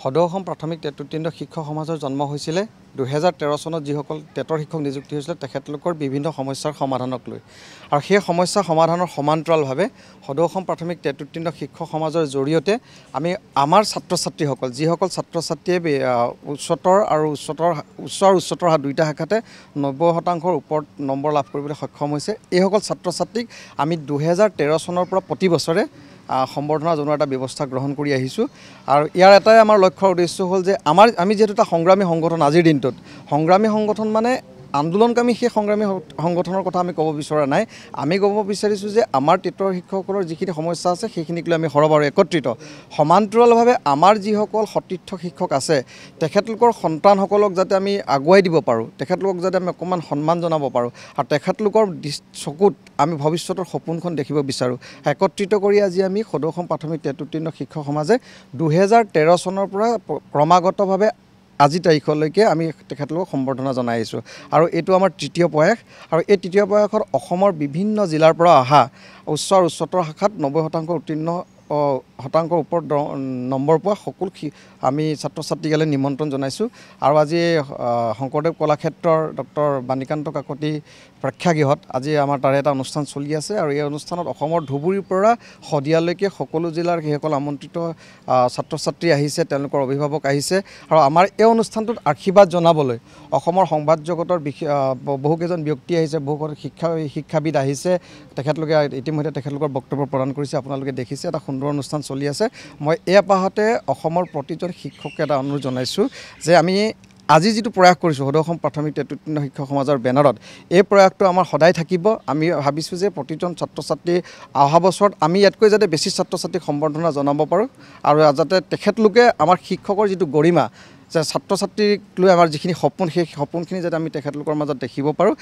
সদৌ অসম প্ৰাথমিক টেট উত্তীৰ্ণ শিক্ষক সমাজৰ জন্ম হৈছিল 2013 চনত যিসকল টেটৰ শিক্ষক নিযুক্তি হৈছিল তেখেতলোকৰ বিভিন্ন সমস্যাৰ সমাধানক লৈ আৰু সেই সমস্যা সমাধানৰ সমান্তৰালভাৱে সদৌ অসম প্ৰাথমিক টেট উত্তীৰ্ণ শিক্ষক সমাজৰ জৰিয়তে আমি আমাৰ ছাত্ৰ ছাত্ৰীসকল যিসকল ছাত্ৰ ছাত্ৰীয়ে উচ্চতৰ আৰু উচ্চতৰ দুইটা শাখাতে 90% ওপৰত নম্বৰ লাভ কৰিবলৈ সক্ষম হৈছে এইসকল ছাত্ৰ ছাত্ৰীক আমি 2013 চনৰ পৰা প্ৰতি বছৰে সম্বৰ্ধনা জনোৱাৰ এটা ব্যৱস্থা গ্ৰহণ কৰি আহিছোঁ আৰু ইয়াৰ এটাই আমাৰ লক্ষ্যৰ উদ্দেশ্য হ'ল যে আমি যেহেতু এটা সংগ্ৰামী সংগঠন আজিৰ দিনটোত সংগ্ৰামী সংগঠন মানে আন্দোলনকামী সেই সংগ্ৰামী সংগঠনৰ কথা আমি ক'ব বিচৰা নাই আমি ক'ব বিচাৰিছোঁ যে আমাৰ টেটৰ শিক্ষকসকলৰ যিখিনি সমস্যা আছে সেইখিনিক লৈ আমি সৰহবাৰ একত্ৰিত সমান্তৰালভাৱে আমাৰ যিসকল সতীৰ্থ শিক্ষক আছে তেখেতলোকৰ সন্তানসকলক যাতে আমি আগুৱাই দিব পাৰোঁ তেখেতলোকক যাতে আমি অকণমান সন্মান জনাব পাৰোঁ আৰু তেখেতলোকৰ চকুত আমি ভৱিষ্যতৰ সপোনখন দেখিব বিচাৰোঁ একত্ৰিত কৰি আজি আমি সদৌ অসম প্ৰাথমিক টেট উত্তীৰ্ণ শিক্ষক সমাজে 2013 চনৰ পৰা ক্ৰমাগতভাৱে আজি তাৰিখলৈকে আমি তেখেতলোকক সম্বৰ্ধনা জনাই আহিছোঁ আৰু এইটো আমাৰ তৃতীয় প্ৰয়াস আৰু এই তৃতীয় প্ৰয়াসত অসমৰ বিভিন্ন জিলাৰ পৰা অহা উচ্চতৰ শাখাত 90% উত্তীৰ্ণ শতাংশৰ ওপৰত নম্বৰ পোৱা সকলো আমি ছাত্ৰ ছাত্ৰীকালে নিমন্ত্ৰণ জনাইছোঁ আৰু আজি শংকৰদেৱ কলাক্ষেত্ৰৰ ডক্টৰ বাণীকান্ত কাকতি প্ৰেক্ষাগৃহত আজি আমাৰ তাৰে এটা অনুষ্ঠান চলি আছে আৰু এই অনুষ্ঠানত অসমৰ ধুবুৰীৰ পৰা শদিয়ালৈকে সকলো জিলাৰ সেইসকল আমন্ত্ৰিত ছাত্ৰ ছাত্ৰী আহিছে তেওঁলোকৰ অভিভাৱক আহিছে আৰু আমাৰ এই অনুষ্ঠানটোত আশীৰ্বাদ জনাবলৈ অসমৰ সংবাদ জগতৰ বহুকেইজন ব্যক্তি আহিছে বহুকেইজন শিক্ষাবিদ আহিছে তেখেতলোকে ইতিমধ্যে তেখেতলোকৰ বক্তব্য প্ৰদান কৰিছে আপোনালোকে দেখিছে এটা সুন্দৰ অনুষ্ঠান চলি আছে মই এই আপাহতে অসমৰ প্ৰতিজন শিক্ষককে এটা অনুৰোধ জনাইছোঁ যে আমি আজি যিটো প্ৰয়াস কৰিছোঁ সদৌ অসম প্ৰাথমিক টেট উত্তীৰ্ণ শিক্ষক সমাজৰ বেনাৰত এই প্ৰয়াসটো আমাৰ সদায় থাকিব আমি ভাবিছোঁ যে প্ৰতিজন ছাত্ৰ ছাত্ৰী অহা বছৰত আমি ইয়াতকৈ যাতে বেছি ছাত্ৰ ছাত্ৰীক সম্বৰ্ধনা জনাব পাৰোঁ আৰু যাতে তেখেতলোকে আমাৰ শিক্ষকৰ যিটো গৰিমা যে ছাত্ৰ ছাত্ৰীক লৈ আমাৰ যিখিনি সপোন সেই সপোনখিনি যাতে আমি তেখেতলোকৰ মাজত দেখিব পাৰোঁ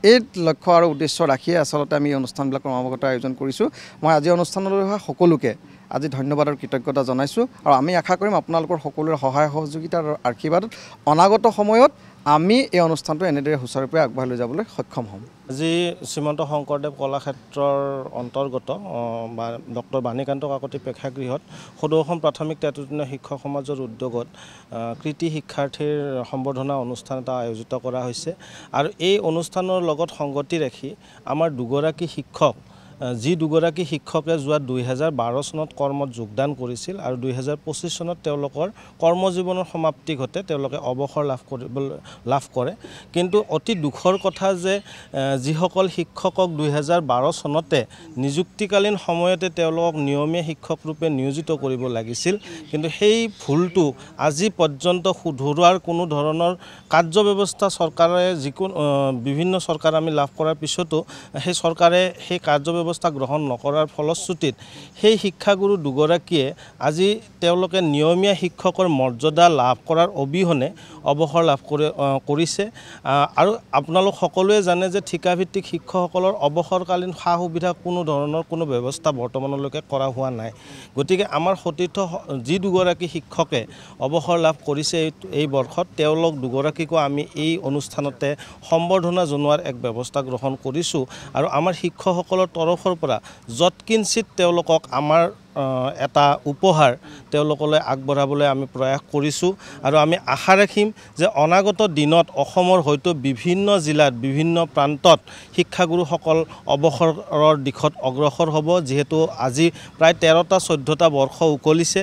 এই লক্ষ্য আৰু উদ্দেশ্য ৰাখিয়ে আচলতে আমি অনুষ্ঠানবিলাক ক্ৰমাগত আয়োজন কৰিছোঁ মই আজি অনুষ্ঠানলৈ অহা সকলোকে আজি ধন্যবাদ আৰু কৃতজ্ঞতা জনাইছোঁ আৰু আমি আশা কৰিম আপোনালোকৰ সকলোৰে সহায় সহযোগিতা আৰু আশীৰ্বাদত অনাগত সময়ত আমি এই অনুষ্ঠানটো এনেদৰে সুচাৰুৰূপে আগবঢ়াই লৈ যাবলৈ সক্ষম হ'ম আজি শ্ৰীমন্ত শংকৰদেৱ কলাক্ষেত্ৰৰ অন্তৰ্গত ডক্টৰ বাণীকান্ত কাকতি প্ৰেক্ষাগৃহত সদৌ অসম প্ৰাথমিক টেট উত্তীৰ্ণ শিক্ষক সমাজৰ উদ্যোগত কৃতি শিক্ষাৰ্থীৰ সম্বৰ্ধনা অনুষ্ঠান এটা আয়োজিত কৰা হৈছে আৰু এই অনুষ্ঠানৰ লগত সংগতি ৰাখি আমাৰ দুগৰাকী শিক্ষক যি দুগৰাকী শিক্ষকে যোৱা 2012 চনত কৰ্মত যোগদান কৰিছিল আৰু 2025 চনত তেওঁলোকৰ কৰ্মজীৱনৰ সমাপ্তি ঘটে তেওঁলোকে অৱসৰ লাভ কৰে কিন্তু অতি দুখৰ কথা যে যিসকল শিক্ষকক 2012 চনতে নিযুক্তিকালীন সময়তে তেওঁলোকক নিয়মীয়া শিক্ষক ৰূপে নিয়োজিত কৰিব লাগিছিল কিন্তু সেই ভুলটো আজি পৰ্যন্ত শুধৰোৱাৰ কোনো ধৰণৰ কাৰ্যব্যৱস্থা চৰকাৰে যিকোনো বিভিন্ন চৰকাৰ আমি লাভ কৰাৰ পিছতো সেই চৰকাৰে সেই কাৰ্যব্যৱস্থা গ্ৰহণ নকৰাৰ ফলশ্ৰুতিত সেই শিক্ষাগুৰু দুগৰাকীয়ে আজি তেওঁলোকে নিয়মীয়া শিক্ষকৰ মৰ্যাদা লাভ কৰাৰ অবিহনে অৱসৰ লাভ কৰিছে আৰু আপোনালোক সকলোৱে জানে যে ঠিকাভিত্তিক শিক্ষকসকলৰ অৱসৰকালীন সা সুবিধা কোনো ধৰণৰ কোনো ব্যৱস্থা বৰ্তমানলৈকে কৰা হোৱা নাই গতিকে আমাৰ সতীৰ্থ যি দুগৰাকী শিক্ষকে অৱসৰ লাভ কৰিছে এই বৰ্ষত তেওঁলোক দুগৰাকীকো আমি এই অনুষ্ঠানতে সম্বৰ্ধনা জনোৱাৰ এক ব্যৱস্থা গ্ৰহণ কৰিছোঁ আৰু আমাৰ শিক্ষকসকলৰ তৰফৰ পৰা যৎকিঞ্চিত তেওঁলোকক আমাৰ এটা উপহাৰ তেওঁলোকলৈ আগবঢ়াবলৈ আমি প্ৰয়াস কৰিছোঁ আৰু আমি আশা ৰাখিম যে অনাগত দিনত অসমৰ হয়তো বিভিন্ন জিলাত বিভিন্ন প্ৰান্তত শিক্ষাগুৰুসকল অৱসৰৰ দিশত অগ্ৰসৰ হ'ব যিহেতু আজি প্ৰায় 13টা 14টা বৰ্ষ উকলিছে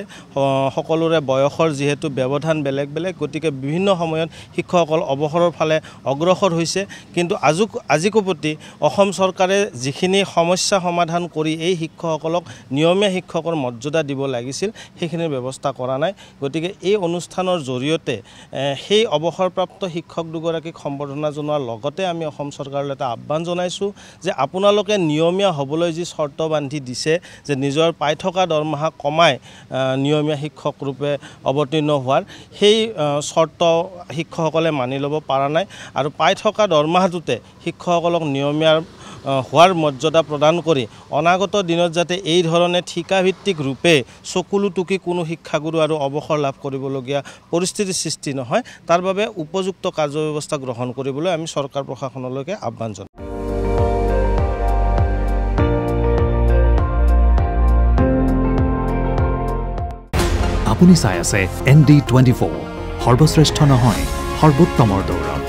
সকলোৰে বয়সৰ যিহেতু ব্যৱধান বেলেগ বেলেগ গতিকে বিভিন্ন সময়ত শিক্ষকসকল অৱসৰৰ ফালে অগ্ৰসৰ হৈছে কিন্তু আজিকোপতি অসম চৰকাৰে যিখিনি সমস্যা সমাধান কৰি এই শিক্ষকসকলক নিয়মীয়া শিক্ষকৰ মৰ্যাদা দিব লাগিছিল সেইখিনিৰ ব্যৱস্থা কৰা নাই গতিকে এই অনুষ্ঠানৰ জৰিয়তে সেই অৱসৰপ্ৰাপ্ত শিক্ষক দুগৰাকীক সম্বৰ্ধনা জনোৱাৰ লগতে আমি অসম চৰকাৰলৈ এটা আহ্বান জনাইছোঁ যে আপোনালোকে নিয়মীয়া হ'বলৈ যি চৰ্ত বান্ধি দিছে যে নিজৰ পাই থকা দৰমহা কমাই নিয়মীয়া শিক্ষক ৰূপে অৱতীৰ্ণ হোৱাৰ সেই চৰ্ত শিক্ষকসকলে মানি ল'ব পৰা নাই আৰু পাই থকা দৰমহাটোতে শিক্ষকসকলক নিয়মীয়া হোৱাৰ মৰ্যাদা প্ৰদান কৰি অনাগত দিনত যাতে এই ধৰণে ঠিকাভিত্তিক ৰূপে চকুলো টুকি কোনো শিক্ষাগুৰু আৰু অৱসৰ লাভ কৰিবলগীয়া পৰিস্থিতিৰ সৃষ্টি নহয় তাৰ বাবে উপযুক্ত কাৰ্যব্যৱস্থা গ্ৰহণ কৰিবলৈ আমি চৰকাৰ প্ৰশাসনলৈকে আহ্বান জনাওঁ আপুনি চাই আছে ND24 সৰ্বশ্ৰেষ্ঠ নহয় সৰ্বোত্তমৰ দৌৰত